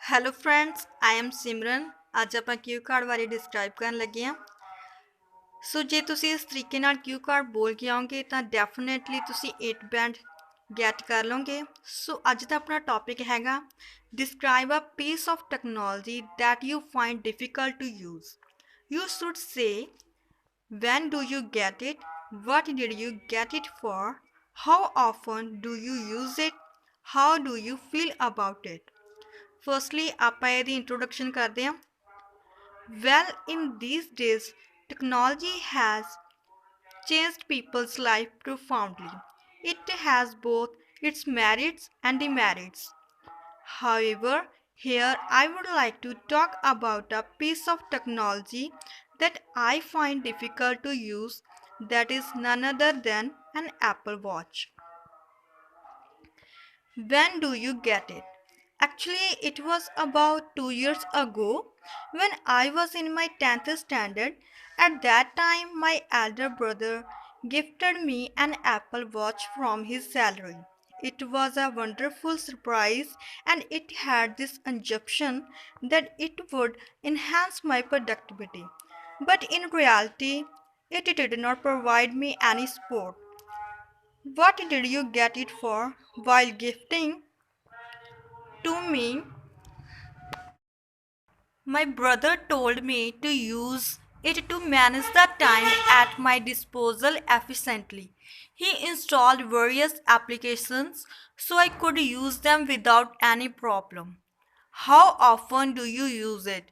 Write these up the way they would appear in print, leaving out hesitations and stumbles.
Hello friends, I am सिमरन। ਅੱਜ ਆਪਾਂ Q card ਬਾਰੇ ਡਿਸਕ੍ਰਾਈਬ ਕਰਨ ਲੱਗੇ ਹਾਂ। ਸੋ ਜੇ ਤੁਸੀਂ ਇਸ ਤਰੀਕੇ ਨਾਲ क्यू कार्ड ਬੋਲ ਕੇ ਆਓਗੇ ਤਾਂ ਡੈਫੀਨੇਟਲੀ ਤੁਸੀਂ 8 ਬੈਂਡ ਗੈਟ ਕਰ ਲਓਗੇ। ਸੋ ਅੱਜ ਦਾ ਆਪਣਾ ਟੌਪਿਕ ਹੈਗਾ describe a piece of technology that you find difficult to use. You should say when do you get it, what did you get it for, how often do you use it, how do you feel about it. Firstly ਆਪਾਂ ਇਹਦੀ introduction ਕਰਦੇ ਹਾਂ। Well in these days technology has changed people's life profoundly. It has both its merits and demerits. However, here I would like to talk about a piece of technology that I find difficult to use, that is none other than an Apple Watch. When do you get it? Actually, it was about 2 years ago when I was in my 10th standard. At that time, my elder brother gifted me an Apple Watch from his salary. It was a wonderful surprise and it had this assumption that it would enhance my productivity. But in reality, it did not provide me any support. What did you get it for? While gifting to me, my brother told me to use it to manage the time at my disposal efficiently. He installed various applications so I could use them without any problem. How often do you use it?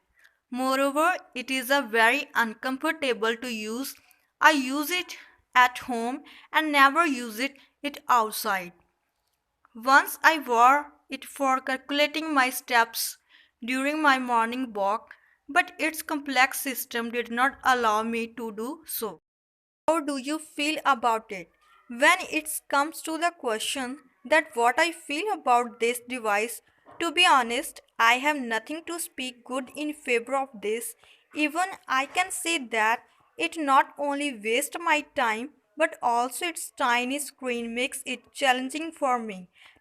Moreover, it is a very uncomfortable to use. I use it at home and never use it outside. Once I wore it for calculating my steps during my morning walk, but its complex system did not allow me to do so. How do you feel about it? When it comes to the question that what I feel about this device, to be honest, I have nothing to speak good in favor of this. Even I can say that it not only wastes my time but also its tiny screen makes it challenging for me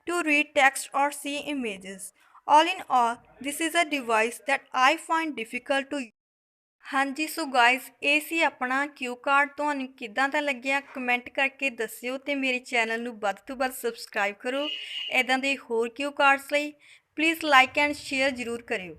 to read text or see images. All in all, this is a device that I find difficult to use. ਹਾਂਜੀ so guys ਇਹ ਸੀ ਆਪਣਾ ਕਿਊ card. ਤੁਹਾਨੂੰ ਕਿੱਦਾਂ ਦਾ ਲੱਗਿਆ comment ਕਰਕੇ ਦੱਸਿਓ ਤੇ ਮੇਰੇ ਚੈਨਲ ਨੂੰ ਵੱਧ ਤੋਂ ਵੱਧ ਸਬਸਕ੍ਰਾਈਬ ਕਰੋ। ਇਦਾਂ ਦੇ ਹੋਰ ਕਿਊ ਕਾਰਡਸ ਲਈ ਪਲੀਜ਼ ਲਾਈਕ ਐਂਡ ਸ਼ੇਅਰ ਜ਼ਰੂਰ ਕਰਿਓ।